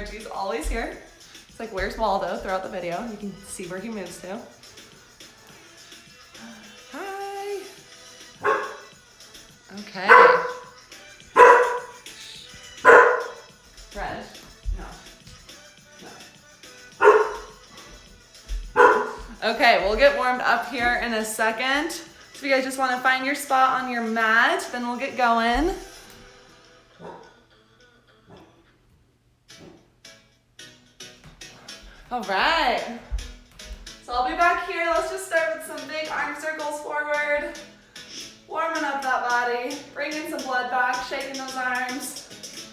energy is always here. It's like, where's Waldo throughout the video? You can see where he moves to. Hi. Okay. Red. No. Okay, we'll get warmed up here in a second. So if you guys just want to find your spot on your mat, then we'll get going. All right. So I'll be back here. Let's just start with some big arm circles forward. Warming up that body. Bringing some blood back, shaking those arms.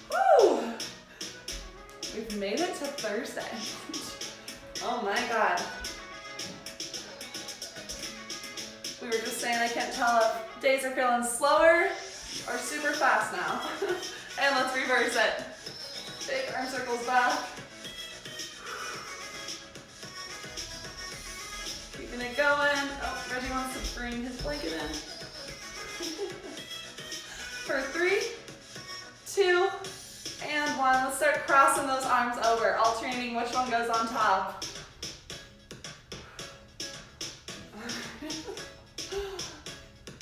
Woo! We've made it to Thursday. Oh my God. We were just saying I can't tell if days are feeling slower or super fast now. And let's reverse it. Big arm circles back. Keeping it going. Oh, Reggie wants to bring his blanket in. For 3, 2, and 1. Let's start crossing those arms over, alternating which one goes on top.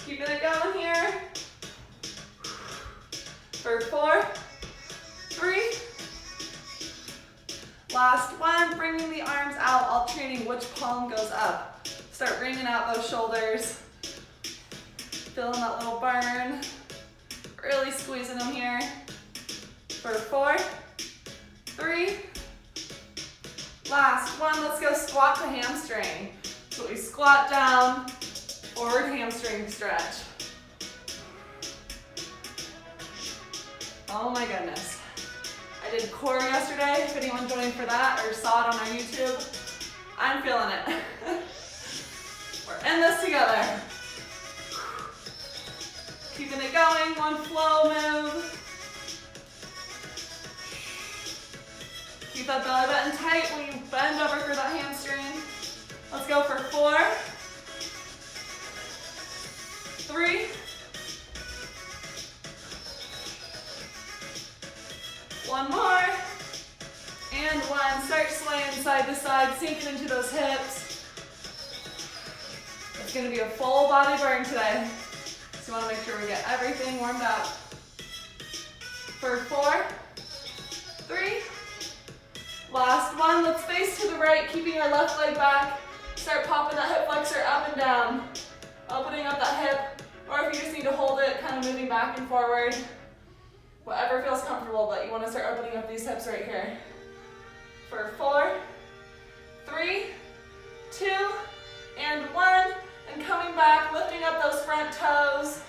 Keeping it going here. For 4, 3. Last one, bringing the arms out, alternating which palm goes up. Start bringing out those shoulders. Feeling that little burn. Really squeezing them here. For 4, 3. Last one, let's go squat to hamstring. So we squat down, forward hamstring stretch. Oh my goodness. I did core yesterday, if anyone joined for that or saw it on our YouTube. I'm feeling it. We're in this together. Keeping it going, one flow move. Keep that belly button tight when you bend over for that hamstring. Let's go for 4, 3, 1 more, and 1. Start swaying side to side, sinking into those hips. It's gonna be a full body burn today. So we wanna make sure we get everything warmed up. For 4, 3, last one. Let's face to the right, keeping our left leg back. Start popping that hip flexor up and down. Opening up that hip, or if you just need to hold it, kind of moving back and forward. Whatever feels comfortable, but you want to start opening up these hips right here. For 4, 3, 2, and 1. And coming back, lifting up those front toes,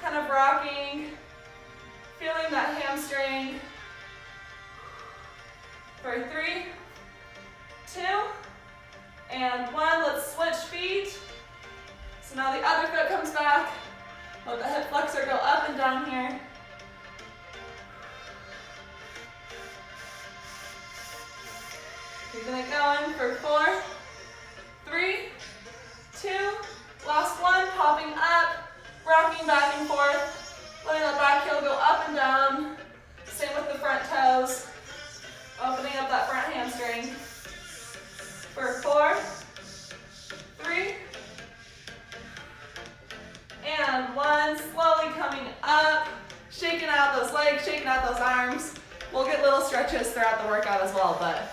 kind of rocking, feeling that hamstring. For 3, 2, and 1. Let's switch feet. So now the other foot comes back. Let the hip flexor go up and down here. Keeping it going for 4, 3, 2, last one, popping up, rocking back and forth, letting the back heel go up and down. Same with the front toes, opening up that front hamstring. For 4, 3, and 1. Slowly coming up, shaking out those legs, shaking out those arms. We'll get little stretches throughout the workout as well, but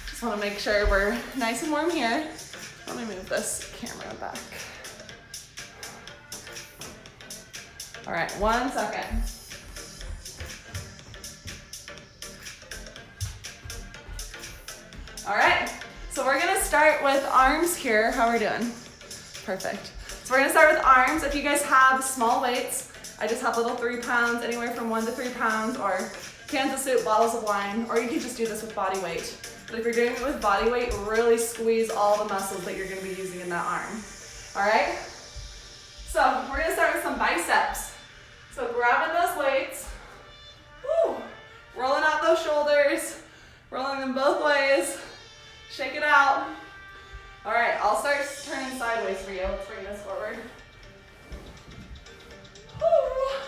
just want to make sure we're nice and warm here. Let me move this camera back. All right, 1 second. All right, so we're gonna start with arms here. How are we doing? Perfect. So we're gonna start with arms. If you guys have small weights, I just have little 3 pounds, anywhere from 1 to 3 pounds, or cans of soup, bottles of wine, or you can just do this with body weight. But if you're doing it with body weight, really squeeze all the muscles that you're gonna be using in that arm. All right? So we're gonna start with some biceps. So grabbing those weights, woo, rolling out those shoulders, rolling them both ways, shake it out. All right, I'll start turning sideways for you. Let's bring this forward. Woo.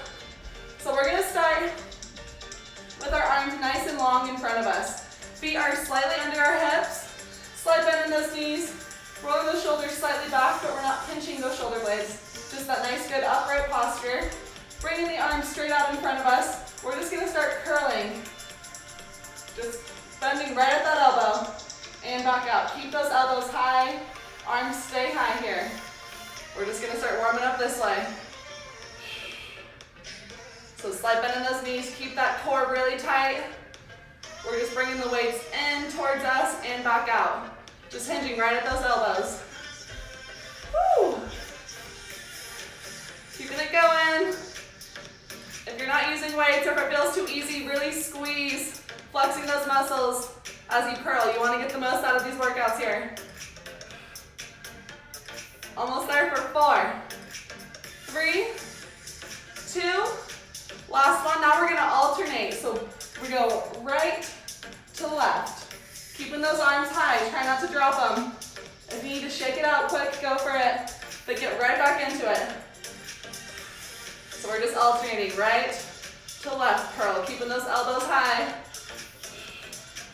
So we're gonna start with our arms nice and long in front of us. bringing the arms straight out in front of us. We're just gonna start curling. Just bending right at that elbow and back out. Keep those elbows high, arms stay high here. We're just gonna start warming up this way. So slight bend in those knees, keep that core really tight. We're just bringing the weights in towards us and back out. Just hinging right at those elbows. Woo! Keeping it going. If you're not using weights or if it feels too easy, really squeeze, flexing those muscles as you curl. You want to get the most out of these workouts here. Almost there for 4, 3, 2, last one. Now we're going to alternate. So we go right to left. Keeping those arms high. Try not to drop them. If you need to shake it out quick, go for it. But get right back into it. So we're just alternating right to left curl. Keeping those elbows high.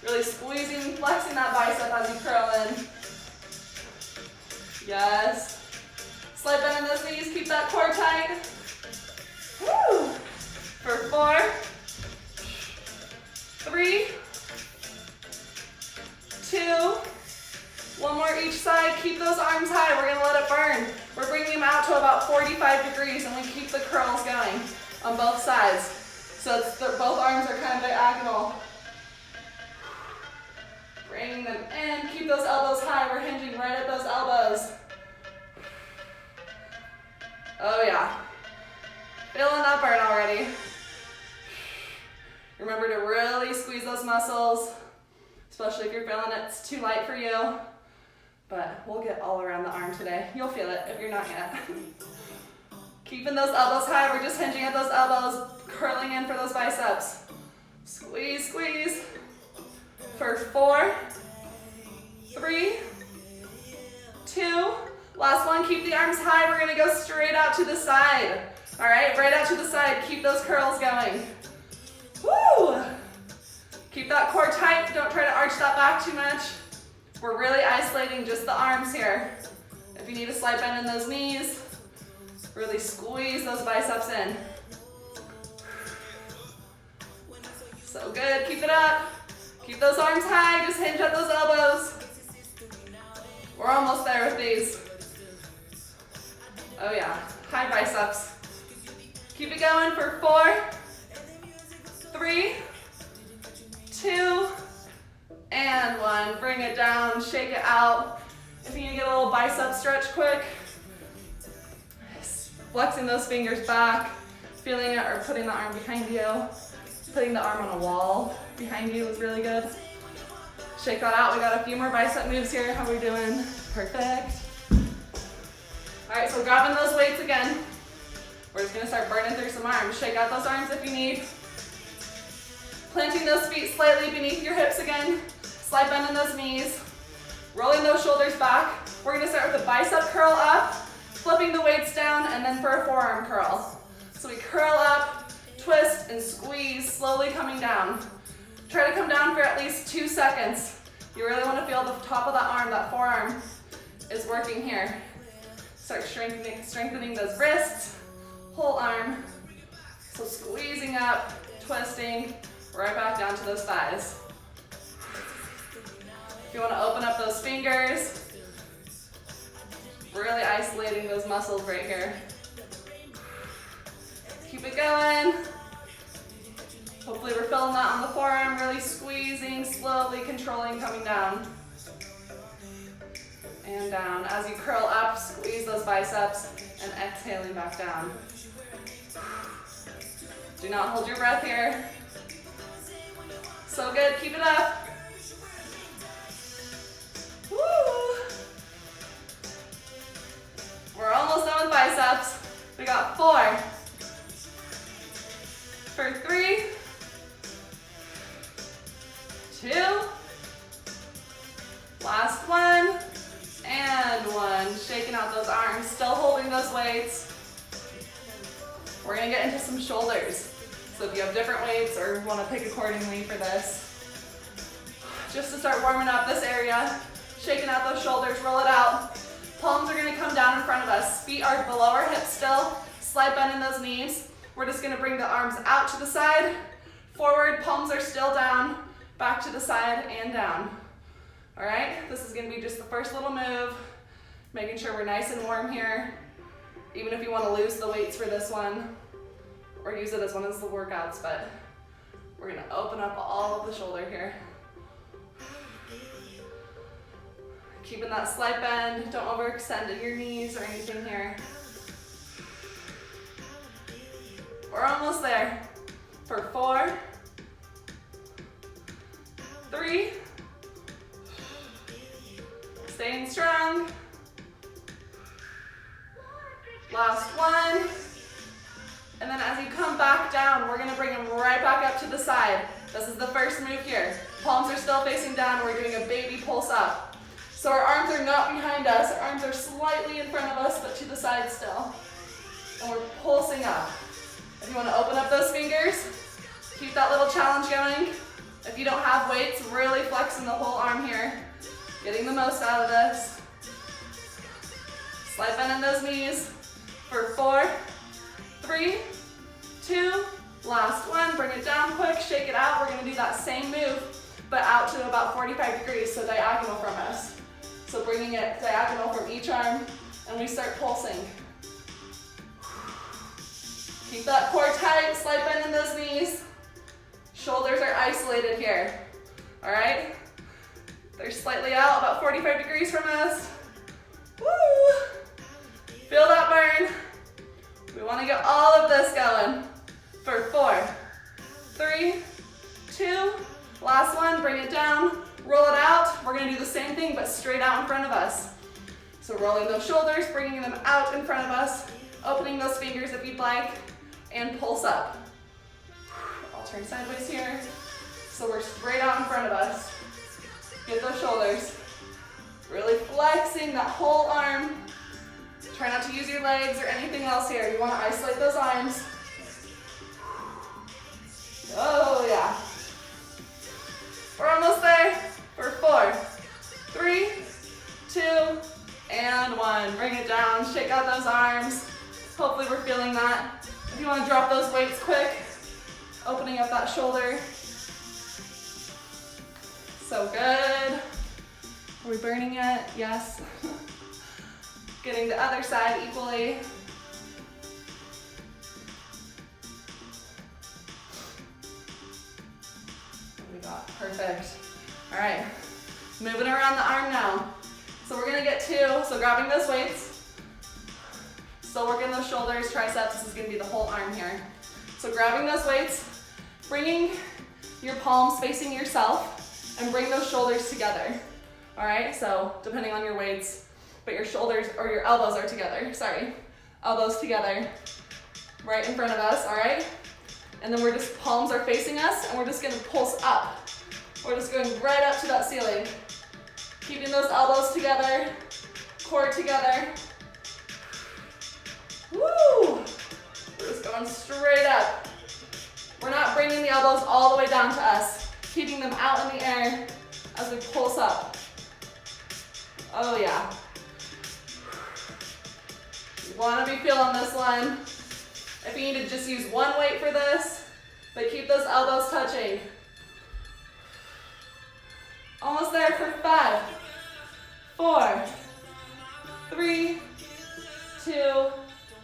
Really squeezing, flexing that bicep as you curl in. Yes. Slight bend in those knees. Keep that core tight. Woo! For 4, 3, 2, one more each side. Keep those arms high. We're gonna let it burn. We're bringing them out to about 45 degrees and we keep the curls going on both sides. So both arms are kind of diagonal. Bringing them in. Keep those elbows high. We're hinging right at those elbows. Oh yeah. Feeling that burn already. Remember to really squeeze those muscles, especially if you're feeling it's too light for you. But we'll get all around the arm today. You'll feel it if you're not yet. Keeping those elbows high. We're just hinging at those elbows, curling in for those biceps. Squeeze, squeeze. For 4, 3, 2, last one. Keep the arms high. We're gonna go straight out to the side. All right, right out to the side. Keep those curls going. Woo! Keep that core tight. Don't try to arch that back too much. We're really isolating just the arms here. If you need a slight bend in those knees, really squeeze those biceps in. So good, keep it up. Keep those arms high, just hinge at those elbows. We're almost there with these. Oh yeah, high biceps. Keep it going for 4, 3, 2, and 1. Bring it down, shake it out. If you need to get a little bicep stretch quick, flexing those fingers back, feeling it or putting the arm behind you. Putting the arm on a wall behind you is really good. Shake that out. We got a few more bicep moves here. How are we doing? Perfect. All right, so grabbing those weights again. We're just gonna start burning through some arms. Shake out those arms if you need. Planting those feet slightly beneath your hips again. Slight bend in those knees. Rolling those shoulders back. We're gonna start with a bicep curl up, flipping the weights down, and then for a forearm curl. So we curl up, twist, and squeeze, slowly coming down. Try to come down for at least 2 seconds. You really wanna feel the top of that arm, that forearm is working here. Start strengthening those wrists, whole arm. So squeezing up, twisting, right back down to those thighs. If you want to open up those fingers, really isolating those muscles right here. Keep it going. Hopefully we're feeling that on the forearm, really squeezing, slowly controlling, coming down. And down. As you curl up, squeeze those biceps and exhaling back down. Do not hold your breath here. So good, keep it up. Woo! We're almost done with biceps. We got 4. For 3, 2, last one, and 1. Shaking out those arms, still holding those weights. We're gonna get into some shoulders. So if you have different weights or want to pick accordingly for this, just to start warming up this area, shaking out those shoulders, roll it out. Palms are going to come down in front of us. Feet are below our hips still. Slight bend in those knees. we're just gonna bring the arms out to the side, forward, palms are still down, back to the side and down. All right, this is gonna be just the first little move, making sure we're nice and warm here. Even if you wanna lose the weights for this one, or use it as one of the workouts, but we're gonna open up all of the shoulder here. Keeping that slight bend, don't overextend in your knees or anything here. We're almost there. For 4, 3, staying strong. Last one. And then as you come back down, we're gonna bring them right back up to the side. This is the first move here. Palms are still facing down, we're doing a baby pulse up. So our arms are not behind us, our arms are slightly in front of us, but to the side still. And we're pulsing up. If you wanna open up those fingers, keep that little challenge going. If you don't have weights, really flexing the whole arm here. Getting the most out of this. Slight bend in those knees. For 4, 3, 2, last one. Bring it down quick, shake it out. We're gonna do that same move, but out to about 45 degrees, so diagonal from us. So bringing it diagonal from each arm, and we start pulsing. Keep that core tight, slight bend in those knees. Shoulders are isolated here, all right? They're slightly out, about 45 degrees from us. Woo! Feel that burn. We wanna get all of this going. For 4, 3, 2, last one, bring it down, roll it out. We're gonna do the same thing, but straight out in front of us. So rolling those shoulders, bringing them out in front of us, opening those fingers if you'd like, and pulse up. I'll turn sideways here. So we're straight out in front of us. Get those shoulders. Really flexing that whole arm. Try not to use your legs or anything else here. You wanna isolate those arms. Oh yeah. We're almost there. For 4, 3, 2, and 1. Bring it down, shake out those arms. Hopefully we're feeling that. If you wanna drop those weights quick, opening up that shoulder. So good. Are we burning yet? Yes. Getting the other side equally. What we got? Perfect. All right, moving around the arm now. So we're gonna get 2, so grabbing those weights. Still working those shoulders, triceps, this is gonna be the whole arm here. So grabbing those weights, bringing your palms facing yourself, and bring those shoulders together. All right, so depending on your weights, but your shoulders, or your elbows are together, sorry. Elbows together, right in front of us, all right? And then we're just, palms are facing us, and we're just gonna pulse up. We're just going right up to that ceiling. Keeping those elbows together, core together. Woo! We're just going straight up. We're not bringing the elbows all the way down to us. Keeping them out in the air as we pulse up. Oh yeah. You wanna be feeling this one. If you need to just use one weight for this, but keep those elbows touching. Almost there for 5, 4, 3, 2,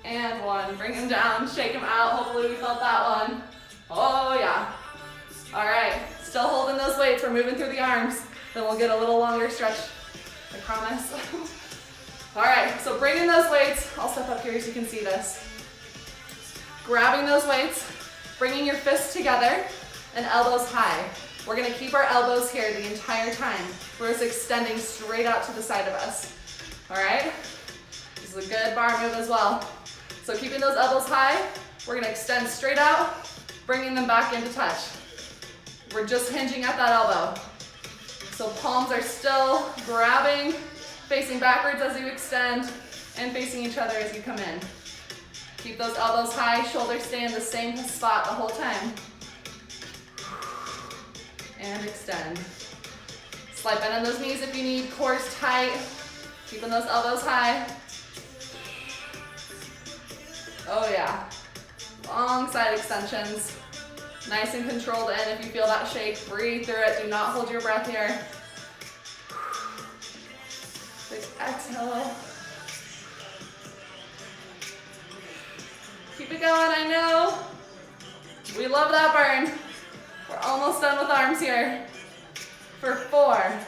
and 1. Bring them down, shake them out. Hopefully we felt that one. Oh yeah. All right, still holding those weights. We're moving through the arms. Then we'll get a little longer stretch, I promise. All right, so bringing those weights. I'll step up here so you can see this. Grabbing those weights, bringing your fists together and elbows high. We're gonna keep our elbows here the entire time. We're just extending straight out to the side of us. All right? This is a good bar move as well. So keeping those elbows high, we're gonna extend straight out, bringing them back into touch. We're just hinging at that elbow. So palms are still grabbing, facing backwards as you extend, and facing each other as you come in. Keep those elbows high, shoulders stay in the same spot the whole time. And extend. Slight bend on those knees if you need, cores tight. Keeping those elbows high. Oh yeah. Long side extensions. Nice and controlled in. If you feel that shake, breathe through it. Do not hold your breath here. Big exhale. Keep it going, I know. We love that burn. We're almost done with arms here. For 4,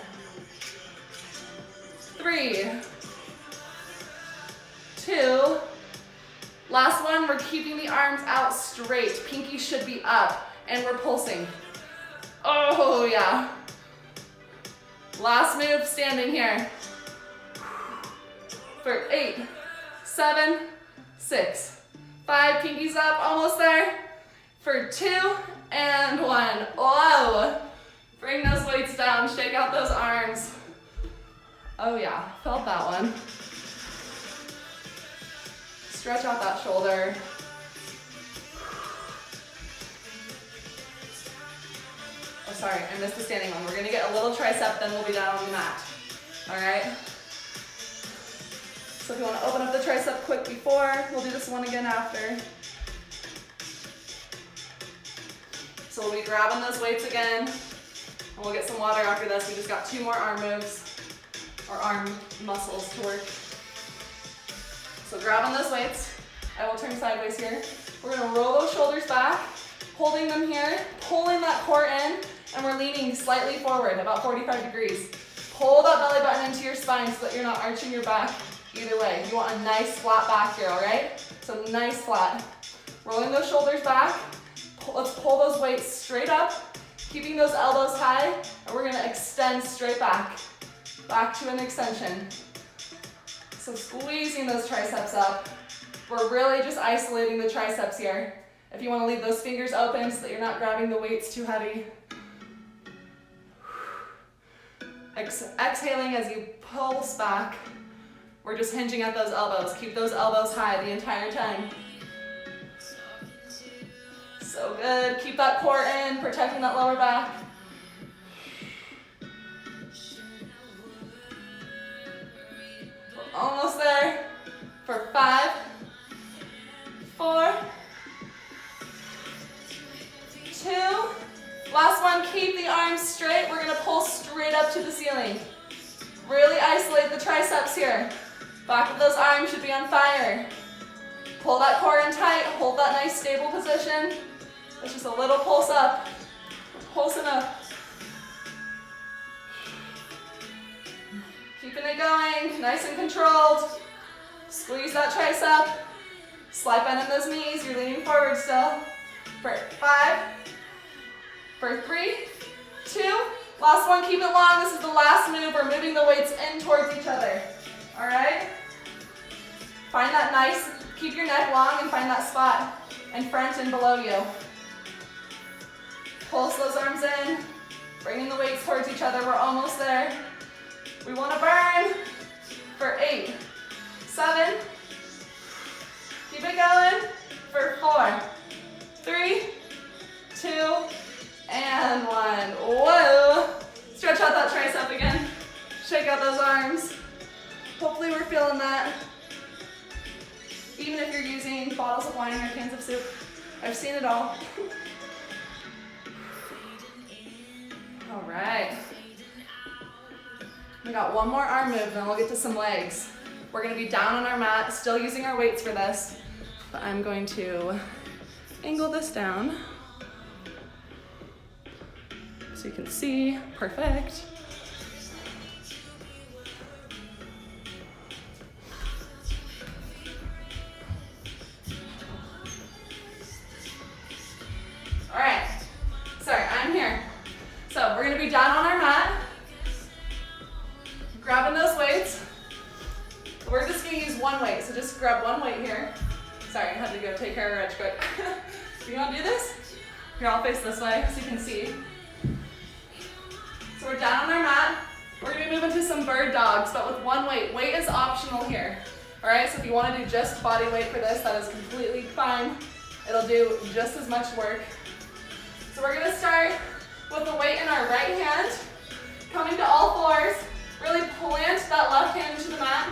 3, 2. Last one, we're keeping the arms out straight. Pinky should be up, and we're pulsing. Oh yeah. Last move, standing here. For 8, 7, 6, 5, pinkies up, almost there. For 2 and 1. Whoa. Bring those weights down, shake out those arms. Oh yeah, felt that one. Stretch out that shoulder. Oh, sorry, I missed the standing one. We're gonna get a little tricep, then we'll be down on the mat. All right? So if you wanna open up the tricep quick before, we'll do this one again after. So we'll be grabbing those weights again, and we'll get some water after this. We just got 2 more arm moves, or arm muscles to work. So grabbing those weights, I will turn sideways here. We're gonna roll those shoulders back, holding them here, pulling that core in, and we're leaning slightly forward, about 45 degrees. Pull that belly button into your spine so that you're not arching your back either way. You want a nice flat back here, all right? So nice flat. Rolling those shoulders back. Let's pull those weights straight up, keeping those elbows high, and we're gonna extend straight back to an extension. So squeezing those triceps up. We're really just isolating the triceps here. If you want to leave those fingers open so that you're not grabbing the weights too heavy. Exhaling as you pulse back. We're just hinging at those elbows. Keep those elbows high the entire time. So good. Keep that core in, protecting that lower back. We're almost there. For 5, 4, 2. Last one, keep the arms straight. We're gonna pull straight up to the ceiling. Really isolate the triceps here. Back of those arms should be on fire. Pull that core in tight, hold that nice stable position. It's just a little pulse up. We're pulsing up. Keeping it going, nice and controlled. Squeeze that tricep. Slide bend in those knees, you're leaning forward still. For 5, for 3, 2. Last one, keep it long. This is the last move. We're moving the weights in towards each other. All right? Find that nice, keep your neck long and find that spot in front and below you. Pulse those arms in, bringing the weights towards each other. We're almost there. We want to burn for 8, 7. Keep it going for 4, 3, 2, and 1. Whoa. Stretch out that tricep again. Shake out those arms. Hopefully we're feeling that. Even if you're using bottles of wine or cans of soup. I've seen it all. All right. We got one more arm move, then we'll get to some legs. We're gonna be down on our mat, still using our weights for this. But I'm going to angle this down so you can see. Perfect. All right, sorry, I'm here. So we're gonna be down on our mat, grabbing those weights. We're just gonna use one weight, so just grab one weight here. Sorry, I had to go take care of Reg quick. Do you wanna do this? Here, I'll face this way so you can see. So we're down on our mat. We're gonna be moving to some bird dogs, but with one weight. Weight is optional here. All right, so if you wanna do just body weight for this, that is completely fine. It'll do just as much work. So we're gonna start with the weight in our right hand, coming to all fours, really plant that left hand into the mat,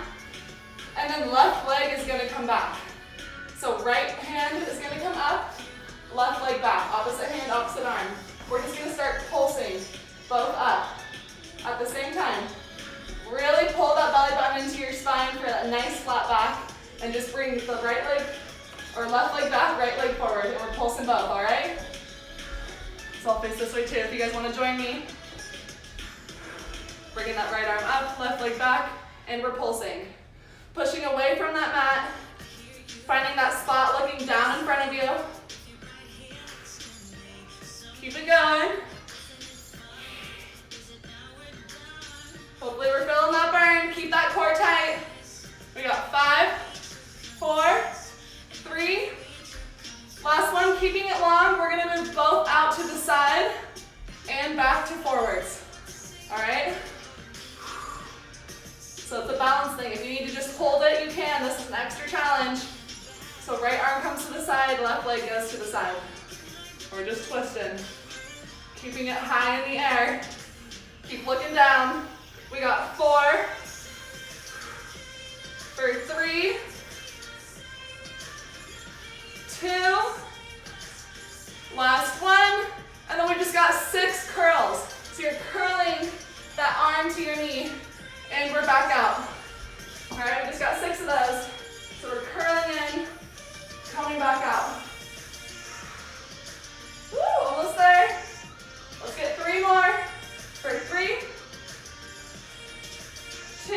and then left leg is gonna come back. So right hand is gonna come up, both, all right? So I'll face this way too if you guys want to join me. Bringing that right arm up, left leg back, and we're pulsing. Pushing away from that mat, finding that spot looking down in front of you. Keep it going. Hopefully we're feeling that burn. Keep that core tight. We got 5, 4, 3. Last one, keeping it long. We're gonna move both out to the side and back to forwards. All right? So it's a balance thing. If you need to just hold it, you can. This is an extra challenge. So right arm comes to the side, left leg goes to the side. We're just twisting. Keeping it high in the air. Keep looking down. We got 4, for 3, 2, last one, and then we just got 6 curls. So you're curling that arm to your knee, and we're back out. All right, we just got 6 of those. So we're curling in, coming back out. Woo, almost there. Let's get 3 more. For 3, 2,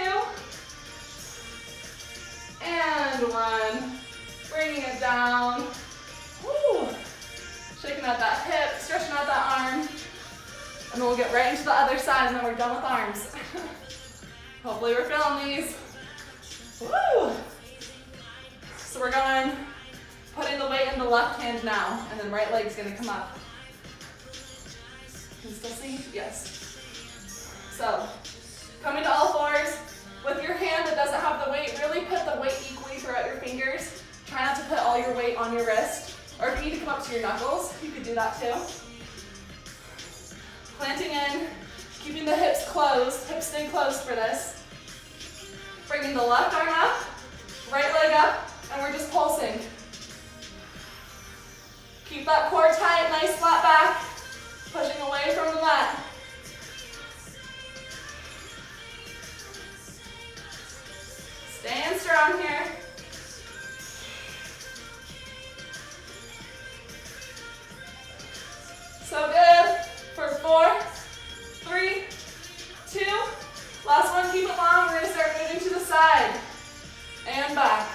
and 1. Bringing it down. Woo. Shaking out that hip, stretching out that arm. And then we'll get right into the other side, and then we're done with arms. Hopefully we're feeling these. Woo! So we're going, putting the weight in the left hand now, and then right leg's gonna come up. Can you still see? Yes. So, coming to all fours. With your hand that doesn't have the weight, really put the weight equally throughout your fingers. Try not to put all your weight on your wrist. Or if you need to come up to your knuckles, you could do that too. Planting in, keeping the hips closed. Hips stay closed for this. Bringing the left arm up, right leg up, and we're just pulsing. Keep that core tight, nice flat back. Pushing away from the mat. Staying strong here. So good. For 4, 3, 2. Last one, keep it long. We're gonna start moving to the side and back.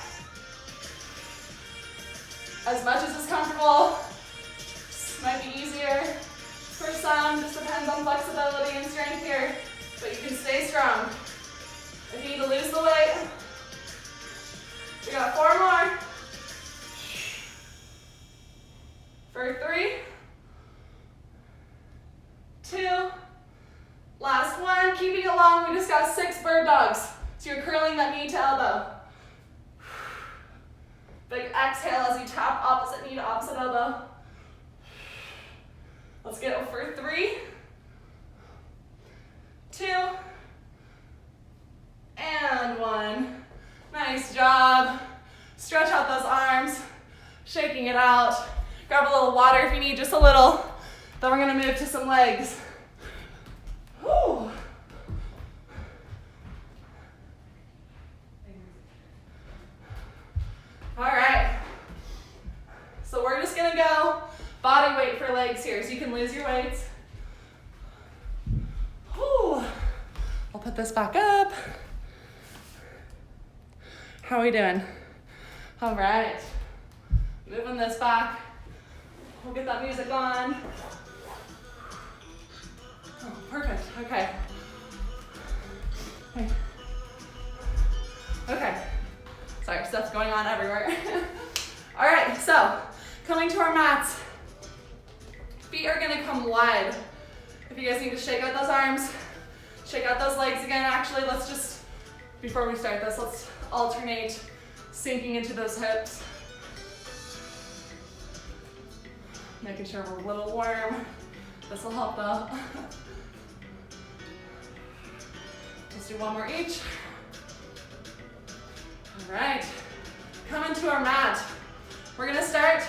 As much as is comfortable. This might be easier for some, just depends on flexibility and strength here, but you can stay strong. If you need to lose the weight, we got 4 more. For 3, 2, last one. Keeping it long, we just got 6 bird dogs. So you're curling that knee to elbow. Big exhale as you tap opposite knee to opposite elbow. Let's get it for 3, 2, and 1. Nice job. Stretch out those arms, shaking it out. Grab a little water if you need, just a little. Then we're gonna move to some legs. Whew. All right. So we're just gonna go body weight for legs here, so you can lose your weights. Whew. I'll put this back up. How are we doing? All right. Moving this back. We'll get that music on. Oh, perfect. Okay. Okay. Sorry, stuff's going on everywhere. All right, so coming to our mats. Feet are gonna come wide. If you guys need to shake out those arms, shake out those legs again. Actually, let's just, before we start this, let's alternate sinking into those hips. Making sure we're a little warm. This will help though. Let's do 1 more each. All right, coming to our mat. We're gonna start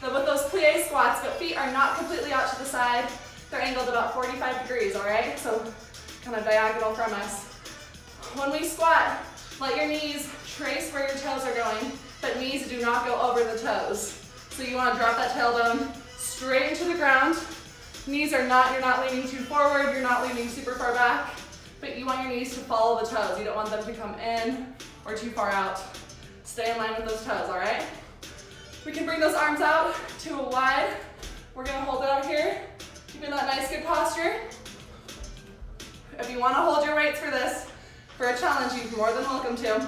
with those plie squats, but feet are not completely out to the side. They're angled about 45 degrees, all right? So kind of diagonal from us. When we squat, let your knees trace where your toes are going, but knees do not go over the toes. So you want to drop that tailbone straight into the ground. Knees are not, you're not leaning too forward, you're not leaning super far back, but you want your knees to follow the toes. You don't want them to come in or too far out. Stay in line with those toes, all right? We can bring those arms out to a wide. We're gonna hold it out here, keeping that nice good posture. If you wanna hold your weights for this, for a challenge, you're more than welcome to.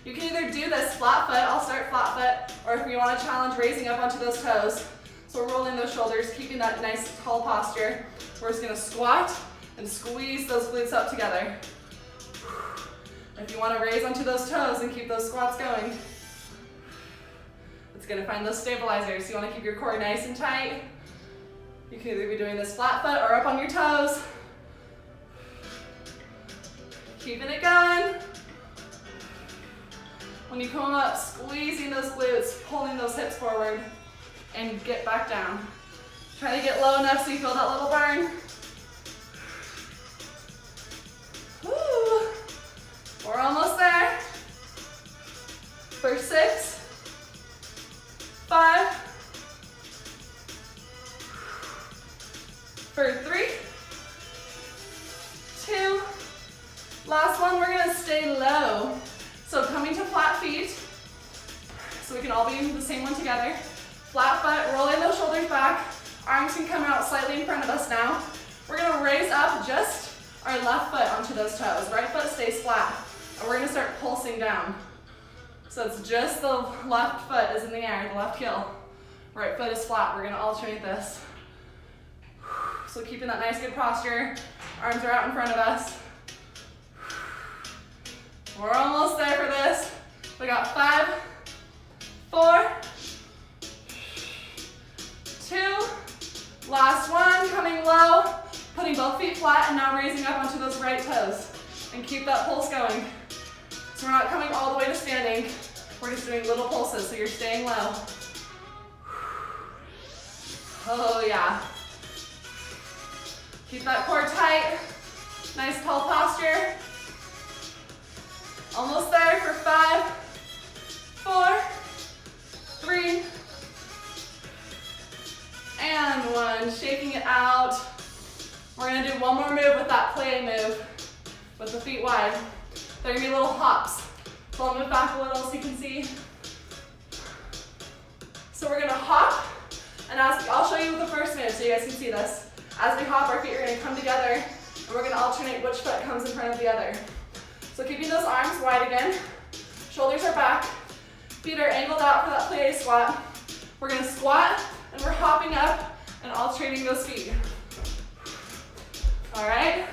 You can either do this flat foot, I'll start flat foot, or if you wanna challenge raising up onto those toes. So we're rolling those shoulders, keeping that nice tall posture. We're just gonna squat and squeeze those glutes up together. If you wanna raise onto those toes and keep those squats going, it's gonna find those stabilizers. You wanna keep your core nice and tight. You can either be doing this flat foot or up on your toes. Keeping it going. When you come up, squeezing those glutes, pulling those hips forward, and get back down. Try to get low enough so you feel that little burn. Woo. We're almost there. For 6, 5, for 3, 2, last one, we're gonna stay low. So coming to flat feet, so we can all be in the same one together. Flat foot, rolling those shoulders back. Arms can come out slightly in front of us now. We're gonna raise up just our left foot onto those toes. Right foot stays flat. And we're gonna start pulsing down. So it's just the left foot is in the air, the left heel. Right foot is flat. We're gonna alternate this. So keeping that nice good posture. Arms are out in front of us. We're almost there for this. We got 5, 4, 2, last one, coming low, putting both feet flat and now raising up onto those right toes. And keep that pulse going. So we're not coming all the way to standing, we're just doing little pulses, so you're staying low. Oh yeah. Keep that core tight, nice tall posture. Almost there for 5, 4, 3, and 1. Shaking it out. We're gonna do one more move with that plie move, with the feet wide. They're gonna be little hops. So I'll move back a little so you can see. So we're gonna hop, and I'll show you the first move so you guys can see this. As we hop, our feet are gonna come together, and we're gonna alternate which foot comes in front of the other. So keeping those arms wide again, shoulders are back, feet are angled out for that plie squat. We're gonna squat, and we're hopping up and alternating those feet. All right?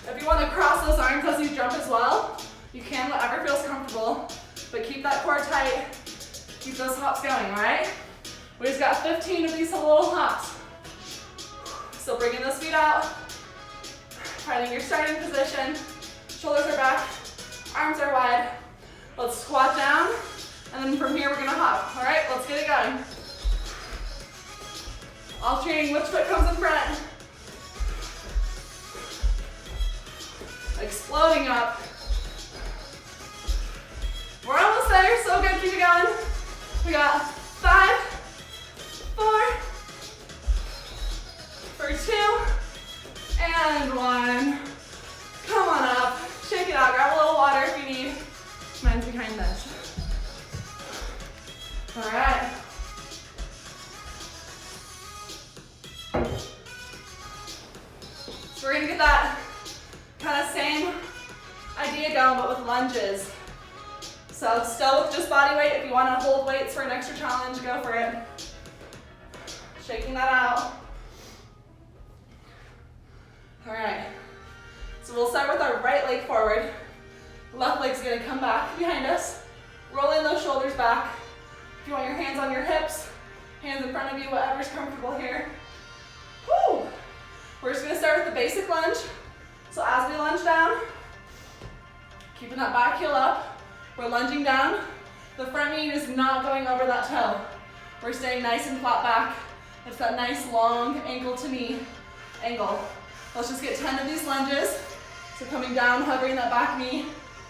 If you wanna cross those arms as you jump as well, you can, whatever feels comfortable, but keep that core tight, keep those hops going, all right? We just got 15 of these little hops. So bringing those feet out, finding your starting position, shoulders are back, arms are wide. Let's squat down, and then from here we're gonna hop. All right, let's get it going. Alternating which foot comes in front. Exploding up. We're almost there, so good, keep it going. We got 5, 4, for 2, and 1. Come on up, shake it out, grab a little water if you need. Mine's behind this. All right. So we're gonna get that kind of same idea going, but with lunges. So still with just body weight. If you want to hold weights for an extra challenge, go for it. Shaking that out. All right. So we'll start with our right leg forward. Left leg's gonna come back behind us. Rolling those shoulders back. If you want your hands on your hips, hands in front of you, whatever's comfortable here. Woo! We're just gonna start with the basic lunge. So as we lunge down, keeping that back heel up, we're lunging down. The front knee is not going over that toe. We're staying nice and flat back. It's that nice long ankle to knee angle. Let's just get 10 of these lunges. So coming down, hovering that back knee,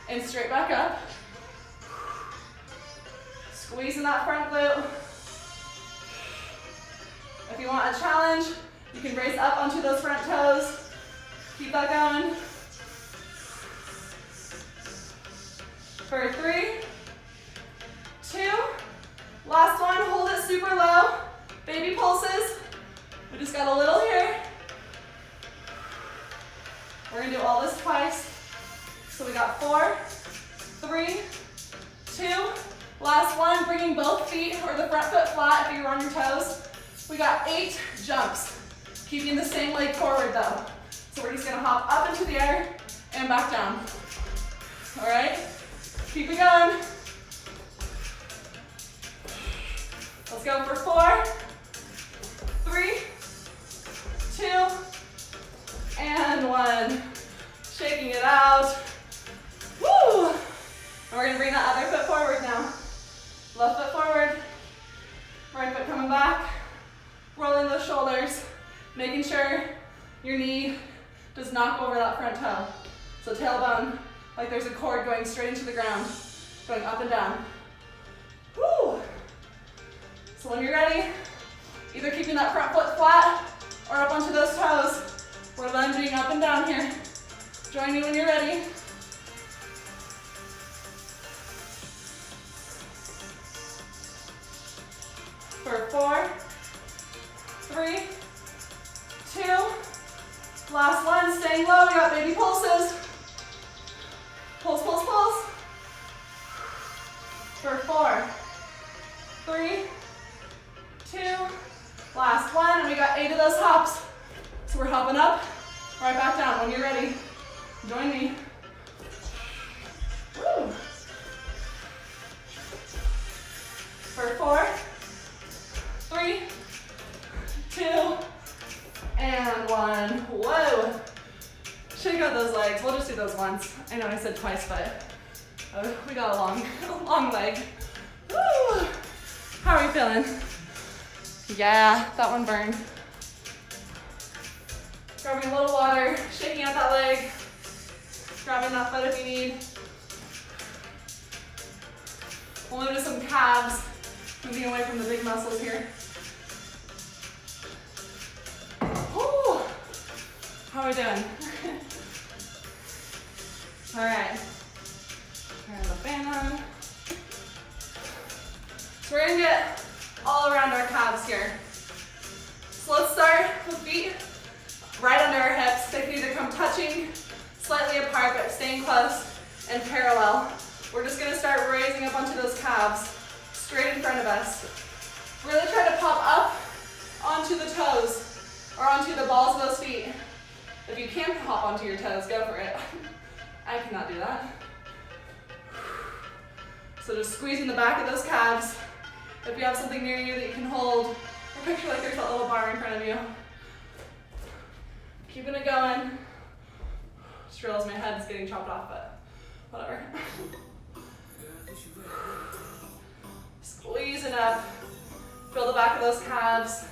and straight back up. Squeezing that front glute. If you want a challenge, you can raise up onto those front toes. Keep that going. For 3, 2, last one, hold it super low. Baby pulses. We just got a little here. We're gonna do all this twice. So we got 4, 3, 2, last one, bringing both feet or the front foot flat if you're on your toes. We got 8 jumps, keeping the same leg forward though. So we're just gonna hop up into the air and back down. All right, keep it going. Let's go for 4, 3, 2, and 1. Shaking it out. Woo! And we're gonna bring that other foot forward now. Left foot forward, right foot coming back, rolling those shoulders, making sure your knee does not go over that front toe. So tailbone, like there's a cord going straight into the ground, going up and down. Woo! So when you're ready, either keeping that front foot flat or up onto those toes. We're lunging up and down here. Join me when you're ready. For 4, 3, 2, last one, staying low, we got baby pulses. Pulse, pulse, pulse. For 4, 3, 2, last one, and we got 8 of those hops. So we're hopping up, right back down. When you're ready, join me. Woo. For 4, 3, 2, and 1. Whoa. Shake out those legs. We'll just do those once. I know I said twice, but we got a long leg. Woo. How are we feeling? Yeah, that one burned. Grabbing a little water, shaking out that leg, grabbing that foot if you need. We'll move to some calves, moving away from the big muscles here. Ooh. How are we doing? All right. Turn the fan on. So we're gonna get all around our calves here. So let's start with feet right under our hips. They can either come touching, slightly apart, but staying close and parallel. We're just gonna start raising up onto those calves, straight in front of us. Really try to pop up onto the toes or onto the balls of those feet. If you can hop onto your toes, go for it. I cannot do that. So just squeezing the back of those calves. If you have something near you that you can hold, or picture like there's a little bar in front of you. Keeping it going. Just realized my head's getting chopped off, but whatever. Squeeze it up. Feel the back of those calves.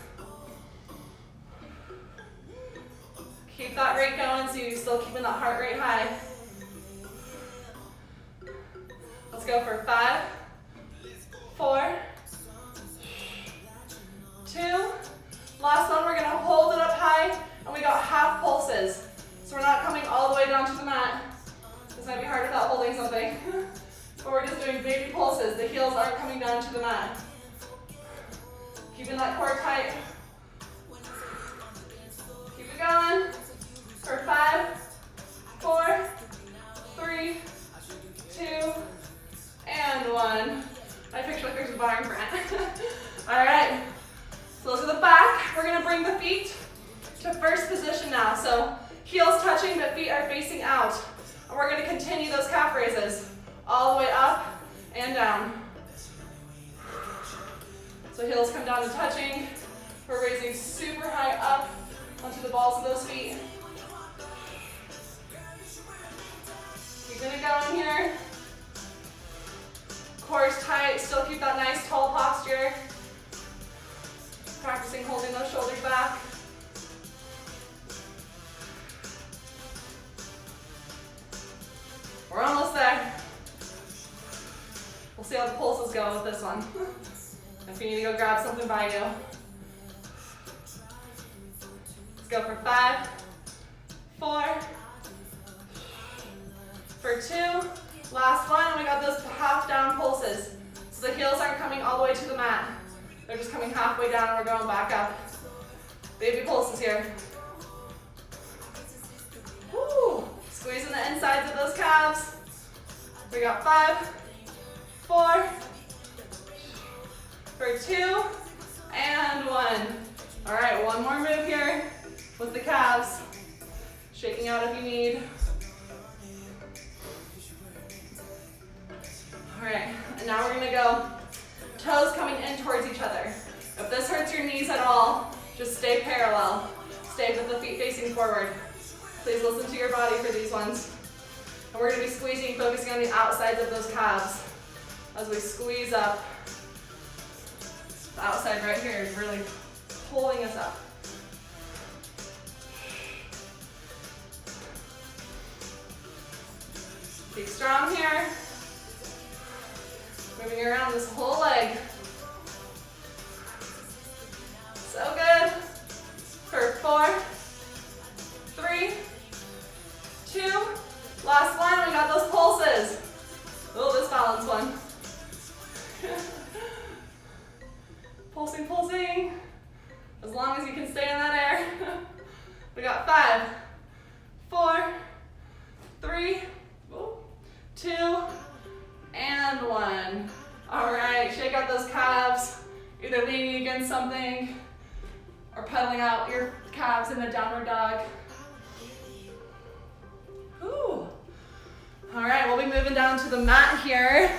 Keep that rate going so you're still keeping that heart rate high. Let's go for 5, 4, 2. Last one, we're gonna hold it up high, and we got half pulses. So we're not coming all the way down to the mat. This might be hard without holding something. But we're just doing baby pulses. The heels aren't coming down to the mat. Keeping that core tight. Keep it going. For 5, 4, 3, 2, and 1. I picture like there's a bar in front. All right. So those are the back. We're gonna bring the feet to first position now. So heels touching, but feet are facing out. And we're gonna continue those calf raises all the way up and down. So heels come down to touching. We're raising super high up onto the balls of those feet. Keeping it going here. Core's tight, still keep that nice tall posture. Practicing holding those shoulders back. We're almost there. We'll see how the pulses go with this one. If you need to go grab something by you. go for 5, 4, for 2, last one, and we got those half down pulses. So the heels aren't coming all the way to the mat. They're just coming halfway down and we're going back up. Baby pulses here. Woo! Squeezing the insides of those calves. We got 5, 4, for 2, and 1. All right, one more move here with the calves. Shaking out if you need. All right, and now we're gonna go toes coming in towards each other. If this hurts your knees at all, just stay parallel. Stay with the feet facing forward. Please listen to your body for these ones. And we're gonna be squeezing, focusing on the outsides of those calves as we squeeze up. The outside right here is really pulling us up. Be strong here. Moving around this whole leg. So good. For 4, 3, 2, last one. We got those pulses. Oh, this balance one. Pulsing, pulsing. As long as you can stay in that air. We got 5, 4, 3, 2, and 1. All right, shake out those calves, either leaning against something or pedaling out your calves in a downward dog. Ooh. All right, we'll be moving down to the mat here.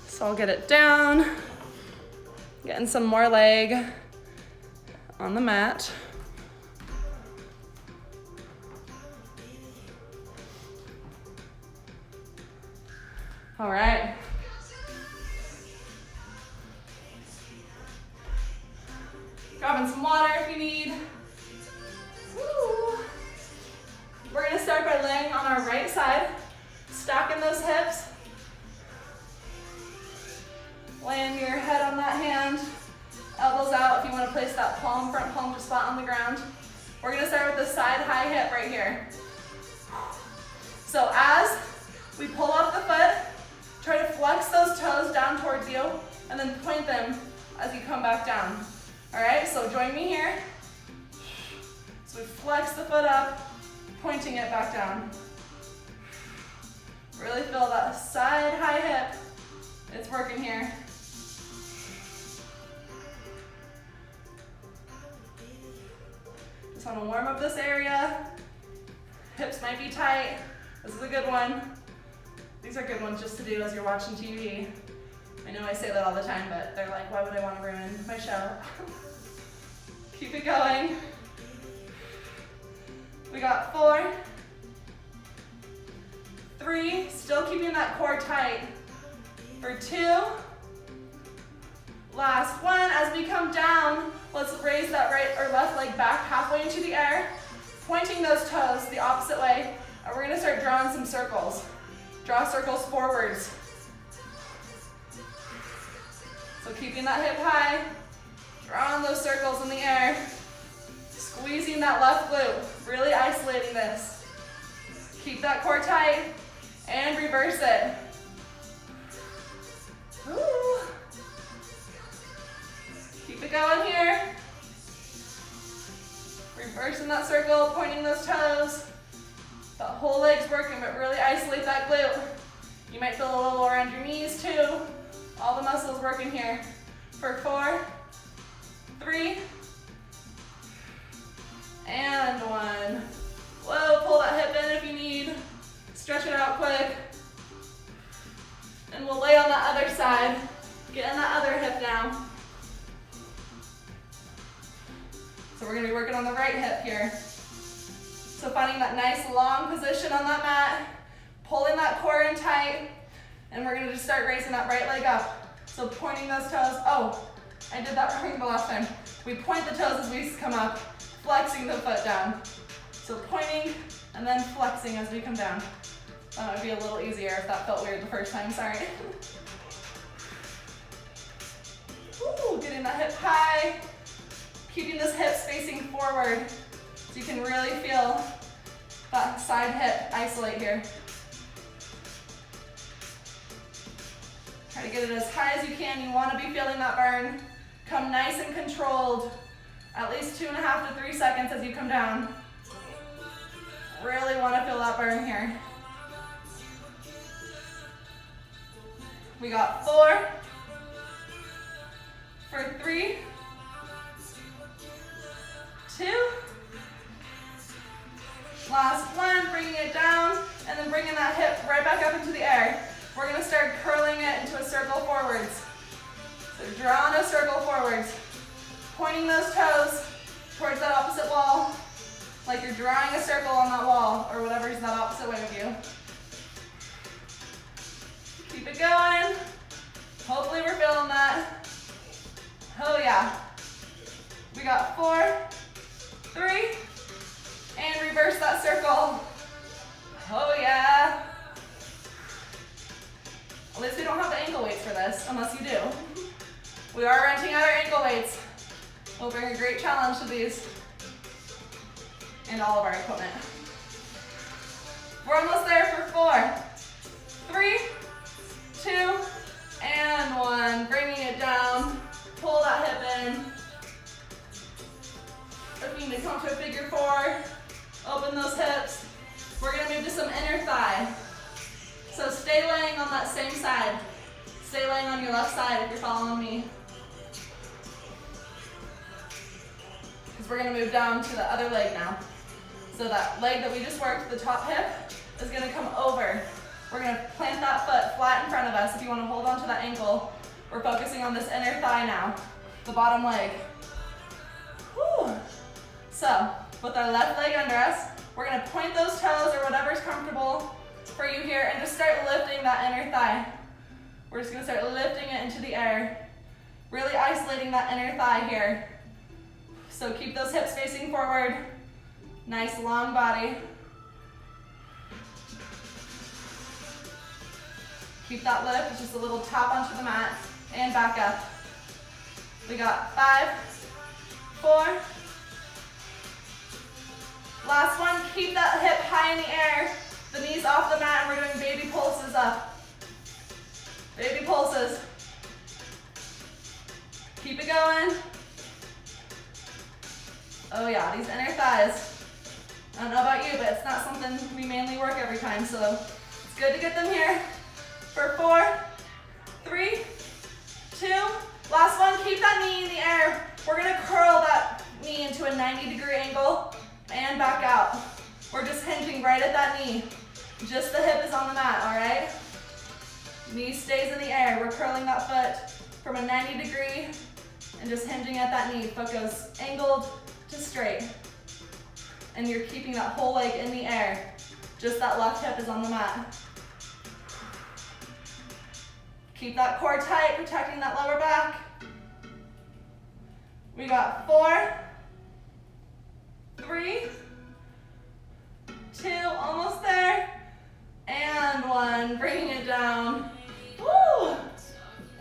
So I'll get it down. Getting some more leg on the mat. All right. Grabbing some water if you need. Woo. We're gonna start by laying on our right side, stacking those hips. Laying your head on that hand, elbows out if you want to place that palm, front palm just flat on the ground. We're gonna start with the side high hip right here. So as we pull up the foot, try to flex those toes down towards you and then point them as you come back down. All right, so join me here. So we flex the foot up, pointing it back down. Really feel that side high hip. It's working here. Just want to warm up this area. Hips might be tight. This is a good one. These are good ones just to do as you're watching TV. I know I say that all the time, but they're like, why would I want to ruin my show? Keep it going. We got 4, 3, still keeping that core tight. For 2, last one. As we come down, let's raise that right or left leg back halfway into the air, pointing those toes the opposite way, and we're gonna start drawing some circles. Draw circles forwards. So keeping that hip high, drawing those circles in the air, squeezing that left glute, really isolating this. Keep that core tight, and reverse it. Ooh. Keep it going here. Reversing that circle, pointing those toes. That whole leg's working, but really isolate that glute. You might feel a little around your knees too. All the muscles working here. For 4, 3, and 1. Whoa, pull that hip in if you need. Stretch it out quick. And we'll lay on the other side. Get in that other hip now. So we're gonna be working on the right hip here. So finding that nice long position on that mat, pulling that core in tight, and we're gonna just start raising that right leg up. So pointing those toes. Oh, I did that wrong the last time. We point the toes as we come up, flexing the foot down. So pointing and then flexing as we come down. That would be a little easier if that felt weird the first time, sorry. Ooh, getting that hip high. Keeping this hips facing forward. So you can really feel that side hip isolate here. Try to get it as high as you can. You want to be feeling that burn. Come nice and controlled. At least 2.5 to 3 seconds as you come down. Really want to feel that burn here. We got 4 for 3, 2, last one, bringing it down, and then bringing that hip right back up into the air. We're gonna start curling it into a circle forwards. So drawing a circle forwards, pointing those toes towards that opposite wall, like you're drawing a circle on that wall, or whatever's that opposite way of you. Keep it going. Hopefully we're feeling that. Oh yeah. We got 4, 3, and reverse that circle. Oh yeah. At least we don't have the ankle weights for this, unless you do. We are renting out our ankle weights. We'll bring a great challenge to these and all of our equipment. We're almost there for 4, 3, 2, and 1. Bringing it down. Pull that hip in. Looking to come to a figure 4. Open those hips. We're going to move to some inner thigh. So stay laying on that same side. Stay laying on your left side if you're following me. Because we're going to move down to the other leg now. So that leg that we just worked, the top hip, is going to come over. We're going to plant that foot flat in front of us. If you want to hold on to that ankle, we're focusing on this inner thigh now, the bottom leg. Whew. So, with our left leg under us, we're going to point those toes or whatever's comfortable for you here and just start lifting that inner thigh. We're just going to start lifting it into the air, really isolating that inner thigh here. So keep those hips facing forward. Nice long body. Keep that lift, it's just a little tap onto the mat and back up. We got 5, 4. Last one, keep that hip high in the air, the knees off the mat, and we're doing baby pulses up. Baby pulses. Keep it going. Oh yeah, these inner thighs. I don't know about you, but it's not something we mainly work every time, so it's good to get them here. For 4, 3, 2, last one, keep that knee in the air. We're gonna curl that knee into a 90-degree angle and back out. We're just hinging right at that knee. Just the hip is on the mat, all right? Knee stays in the air. We're curling that foot from a 90-degree and just hinging at that knee. Foot goes angled to straight. And you're keeping that whole leg in the air. Just that left hip is on the mat. Keep that core tight, protecting that lower back. We got 4, 3, 2, almost there, and 1. Bringing it down. Woo!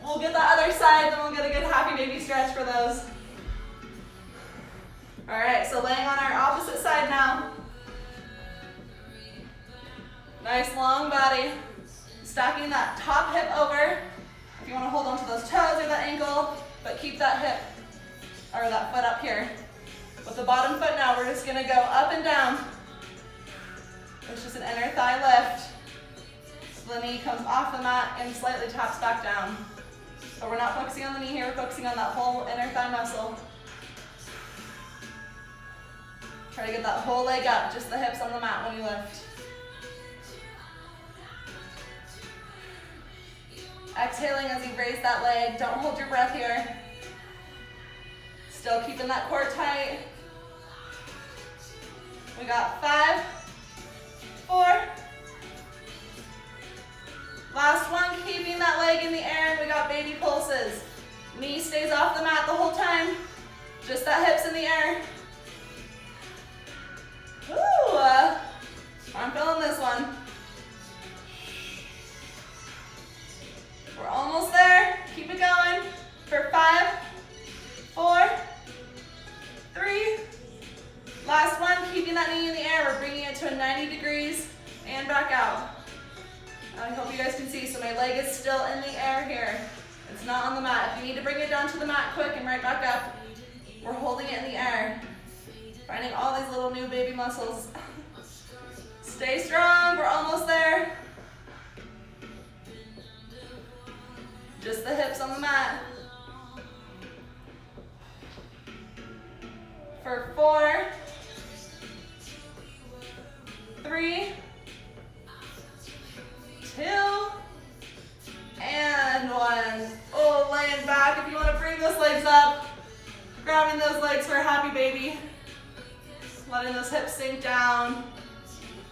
We'll get the other side, then we'll get a good happy baby stretch for those. All right, so laying on our opposite side now. Nice long body. Stacking that top hip over. If you want to hold on to those toes or that ankle, but keep that hip or that foot up here. With the bottom foot now, we're just gonna go up and down. It's just an inner thigh lift. So the knee comes off the mat and slightly taps back down. But we're not focusing on the knee here, we're focusing on that whole inner thigh muscle. Try to get that whole leg up, just the hips on the mat when you lift. Exhaling as you raise that leg, don't hold your breath here. Still keeping that core tight. We got 5, 4. Last one, keeping that leg in the air, and we got baby pulses. Knee stays off the mat the whole time. Just that hips in the air. Ooh, I'm feeling this one. We're almost there. Keep it going. For 5, 4, 3. Last one. and back out. I hope you guys can see, so my leg is still in the air here. It's not on the mat. If you need to bring it down to the mat quick and right back up, we're holding it in the air. Finding all these little new baby muscles. Stay strong, we're almost there. Just the hips on the mat. For 4, 3, 2, and 1. Oh, laying back. If you want to bring those legs up, grabbing those legs for a happy baby. Letting those hips sink down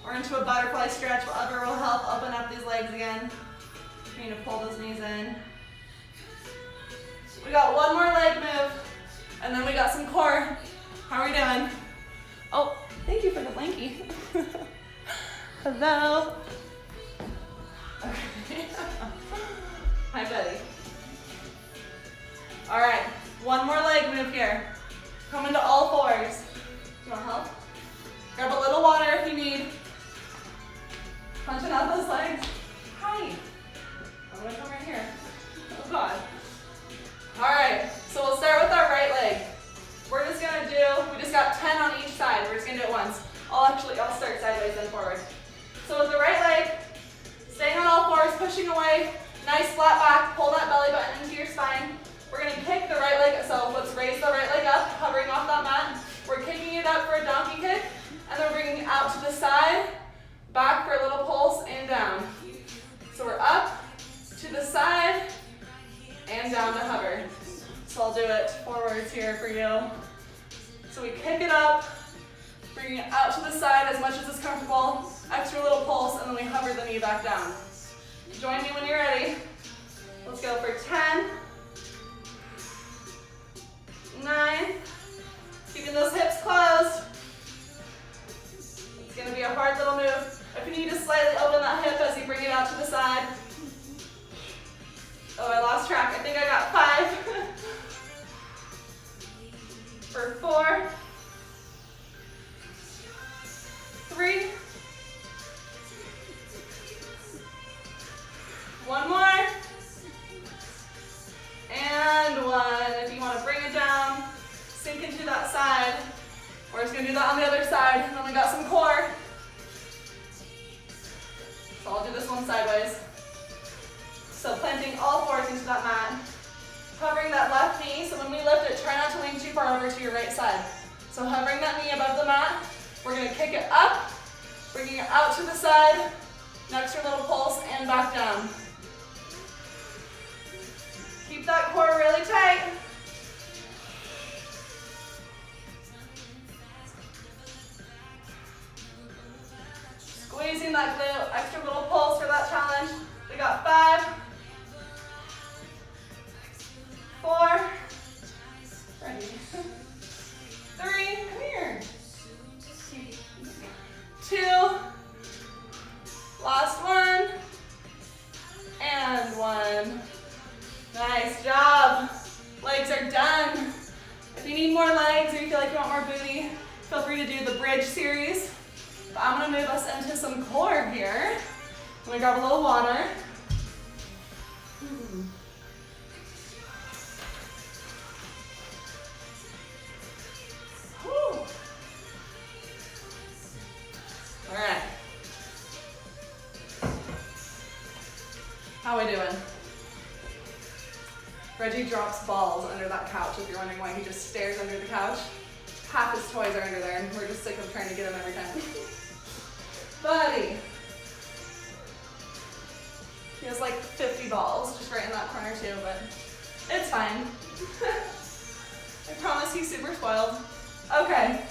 or into a butterfly stretch, whatever will help open up these legs again. You need to pull those knees in. We got one more leg move, and then we got some core. How are we doing? Oh, thank you for the blankie. Hello. Okay. Hi, Betty. All right, one more leg move here. Come into all fours. You want help? Grab a little water if you need. Punching out those legs. Hi. I'm gonna come right here. Oh God. All right, so we'll start with our right leg. We're just gonna do, we just got 10 on each side. We're just gonna do it once. I'll start sideways then forward. So with the right leg, staying on all fours, pushing away, nice flat back, pull that belly button into your spine. We're gonna kick the right leg, so let's raise the right leg up, hovering off that mat. We're kicking it up for a donkey kick, and then we're bringing it out to the side, back for a little pulse, and down. So we're up, to the side, and down to hover. So I'll do it forwards here for you. So we kick it up, bringing it out to the side as much as is comfortable, extra little pulse, and then we hover the knee back down. Join me when you're ready. Let's go for 10, 9, keeping those hips closed. It's gonna be a hard little move. If you need to slightly open that hip as you bring it out to the side. Oh, I lost track. I think I got 5. For 4, 3, 1 more, and 1. If you want to bring it down, sink into that side. We're just going to do that on the other side, and then we got some core. So I'll do this one sideways. So planting all fours into that mat. Hovering that left knee, so when we lift it, try not to lean too far over to your right side. So hovering that knee above the mat, we're gonna kick it up, bringing it out to the side, an extra little pulse, and back down. Keep that core really tight. Squeezing that glute, extra little pulse for that challenge. We got 5, 4, ready, 3, come here, 2, last one, and 1. Nice job. Legs are done. If you need more legs or you feel like you want more booty, feel free to do the bridge series. But I'm gonna move us into some core here. I'm gonna grab a little water. All right. How are we doing? Reggie drops balls under that couch, if you're wondering why he just stares under the couch. Half his toys are under there, and we're just sick of trying to get him every time. Buddy. He has like 50 balls just right in that corner too, but it's fine. I promise he's super spoiled. Okay.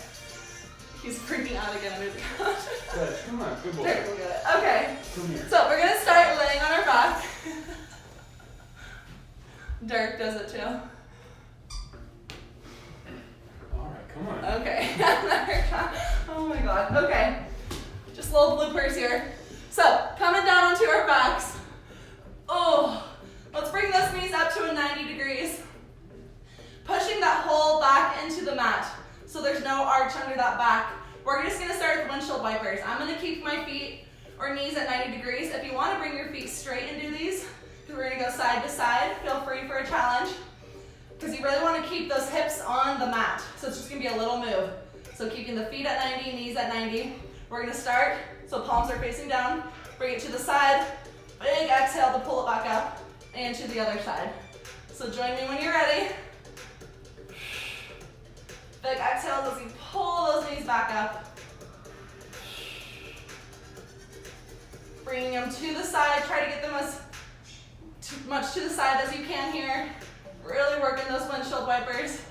He's freaking out again under the couch. Good, come on, good boy. There, we'll get it. Okay. Come here. So we're gonna start laying on our back. Dirk does it too. Alright, come on. Okay. Oh my god. Okay. Just little bloopers here. So, coming down onto our backs. Oh, let's bring those knees up to a 90 degrees. Pushing that whole back into the mat. So there's no arch under that back. We're just gonna start with windshield wipers. I'm gonna keep my feet or knees at 90 degrees. If you want to bring your feet straight and do these, because we're going to go side to side, feel free for a challenge, because you really want to keep those hips on the mat. So it's just going to be a little move. So keeping the feet at 90, knees at 90. We're going to start, so palms are facing down, bring it to the side, big exhale to pull it back up, and to the other side. So join me when you're ready. Big exhales as you pull those knees back up. Bringing them to the side, try to get them as much to the side as you can here. Really working those windshield wipers.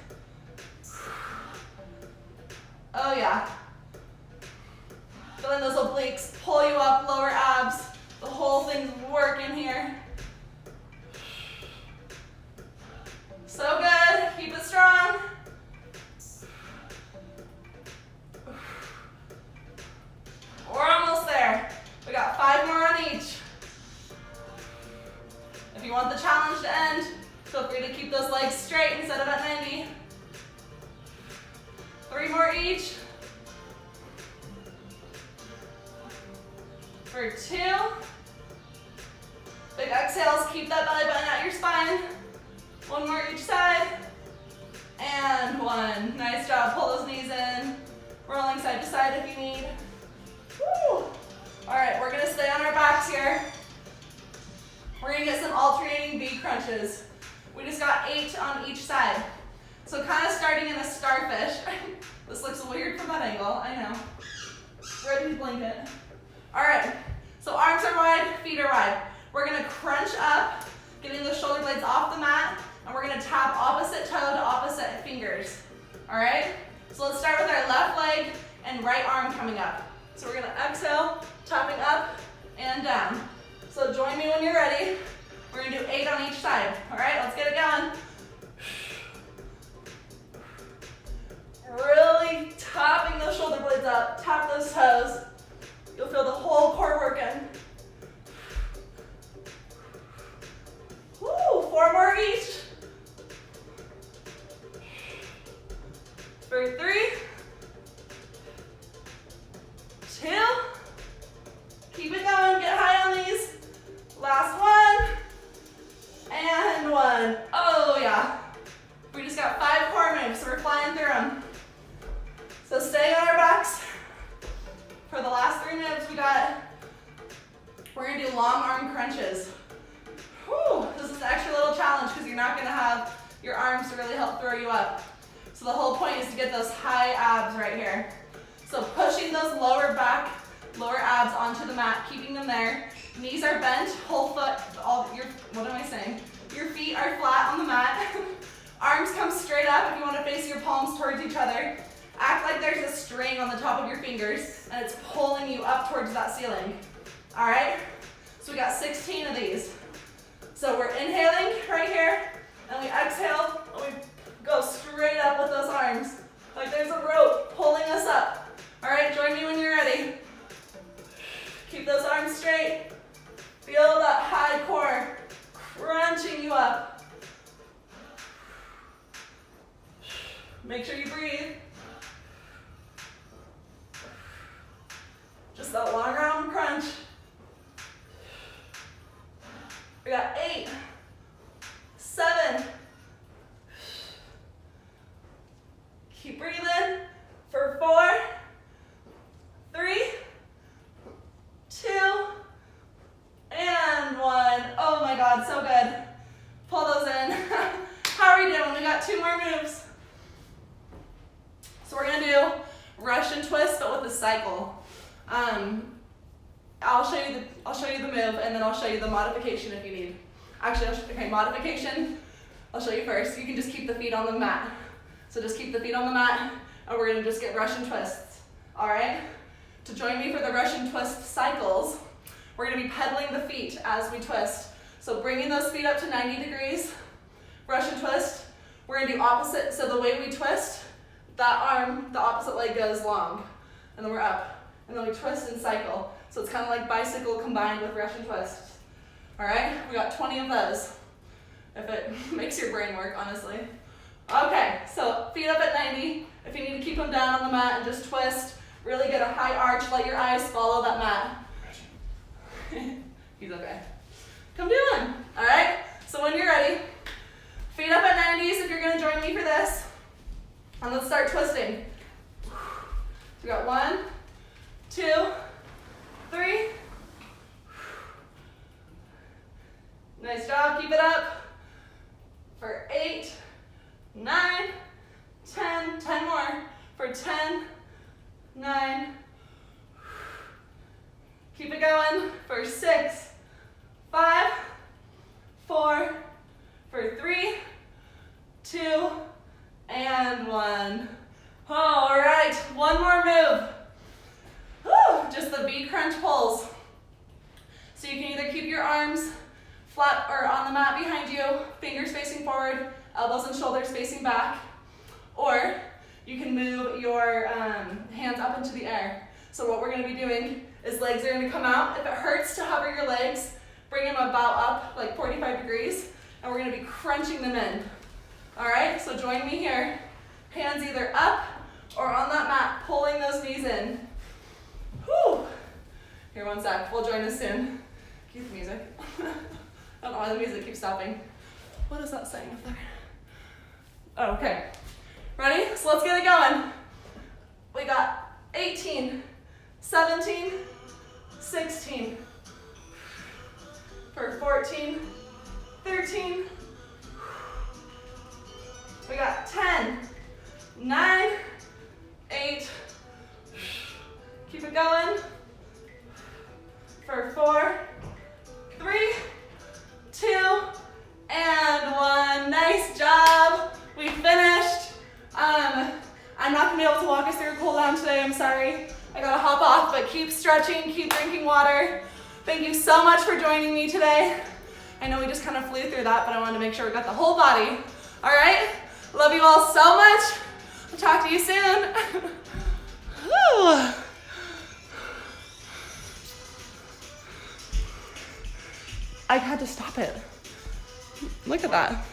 Oh yeah. Feeling those obliques pull you up, lower abs. The whole thing's working here. So good, keep it strong. We're almost there. We got 5 more on each. If you want the challenge to end, feel free to keep those legs straight instead of at 90. 3 more each. For 2. Big exhales, keep that belly button at your spine. 1 more each side. And 1. Nice job, pull those knees in. Rolling side to side if you need. Woo. All right, we're gonna stay on our backs here. We're gonna get some alternating V crunches. We just got 8 on each side. So kind of starting in a starfish. This looks weird from that angle, I know. Ready to blanket. All right, so arms are wide, feet are wide. We're gonna crunch up, getting the shoulder blades off the mat, and we're gonna tap opposite toe to opposite fingers. All right, so let's start with our left leg and right arm coming up. So we're gonna exhale, tapping up and down. So join me when you're ready. We're gonna do 8 on each side. All right, let's get it going. Really tapping those shoulder blades up, tap those toes. You'll feel the whole core working. Woo, 4 more each. For 3, 2, keep it going, get high on these. Last 1, and 1. Oh yeah. We just got 5 core moves, so we're flying through them. So stay on our backs. For the last 3 moves we're gonna do long arm crunches. Whew, this is an extra little challenge because you're not gonna have your arms to really help throw you up. So the whole point is to get those high abs right here. So pushing those lower abs onto the mat, keeping them there. Knees are bent, whole foot, Your feet are flat on the mat. Arms come straight up if you want to face your palms towards each other. Act like there's a string on the top of your fingers and it's pulling you up towards that ceiling. All right? So we got 16 of these. So we're inhaling right here, and we exhale, and we go straight up with those arms. Like there's a rope pulling us up. All right, join me when you're ready. Keep those arms straight. Feel that high core crunching you up. Make sure you breathe. Just that long arm crunch. We got 8, 7. Keep breathing. For 4, 3, 2, and 1. Oh my God, so good. Pull those in. How are we doing? We got 2 more moves. So we're gonna do Russian twist, but with a cycle. I'll show you the move, and then I'll show you the modification if you need. Actually, modification, I'll show you first. You can just keep the feet on the mat. So just keep the feet on the mat, and we're gonna just get Russian twists. All right? To join me for the Russian twist cycles, we're gonna be pedaling the feet as we twist. So bringing those feet up to 90 degrees, Russian twist. We're gonna do opposite, so the way we twist, that arm, the opposite leg goes long, and then we're up, and then we twist and cycle. So it's kind of like bicycle combined with Russian twist. All right, we got 20 of those, if it makes your brain work, honestly. Okay, so feet up at 90. If you need to keep them down on the mat and just twist, really get a high arch, let your eyes follow that mat. He's okay. Come do one. All right? So when you're ready, feet up at 90s if you're gonna join me for this. And let's start twisting. We got 1, 2, 3. Nice job, keep it up. For 8, 9, 10, 10 more. For 10, 9. Keep it going. For 6, 5, 4, for 3, 2, and 1. All right, one more move. Whew, just the V crunch pulls. So you can either keep your arms flat or on the mat behind you, fingers facing forward, elbows and shoulders facing back, or you can move your hands up into the air. So what we're gonna be doing is legs are gonna come out. If it hurts to hover your legs, bring them about up like 45 degrees, and we're gonna be crunching them in. All right, so join me here. Hands either up or on that mat, pulling those knees in. Whew. Here, one sec, we'll join us soon. Cue the music. I don't know why the music keeps stopping. What is that saying up there? Oh, okay. Ready? So let's get it going. We got 18, 17, 16, for 14, 13, we got 10, 9, 8, keep it going, for 4, 3, 2, and 1. Nice job. We finished. I'm not gonna be able to walk us through a cool down today, I'm sorry. I gotta hop off, but keep stretching, keep drinking water. Thank you so much for joining me today. I know we just kind of flew through that, but I wanted to make sure we got the whole body. All right? Love you all so much. I'll talk to you soon. Whew. I had to stop it. Look at that.